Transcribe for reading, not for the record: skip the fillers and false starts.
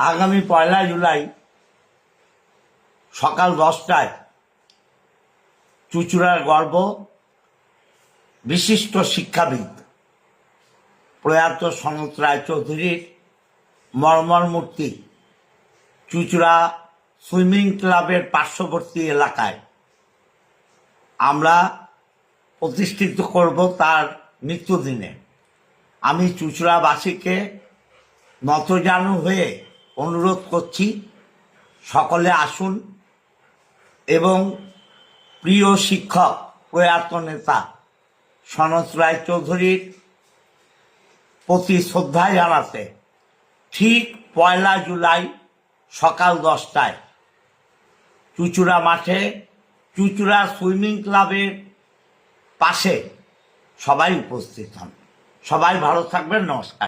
আগামী 1 জুলাই সকাল 10টায় চুঁচুড়ার গর্ব বিশিষ্ট শিক্ষাবিদ প্রয়াত সনত রায়চৌধুরীর মর্মর মূর্তি চুঁচুড়া সুইমিং ক্লাবের পার্শ্ববর্তী এলাকায় আমরা প্রতিষ্ঠিত করব তার মৃত্যুদিনে। আমি চুঁচুড়াবাসীকে নতজানু হয়ে অনুরোধ করছি, সকলে আসুন এবং প্রিয় শিক্ষক প্রয়াত নেতা সনত রায়চৌধুরীর প্রতি শ্রদ্ধা জানাতে ঠিক 1 জুলাই সকাল 10টায় চুঁচুড়া মাঠে চুঁচুড়া সুইমিং ক্লাবের পাশে সবাই উপস্থিত হন। সবাই ভালো থাকবেন। নমস্কার।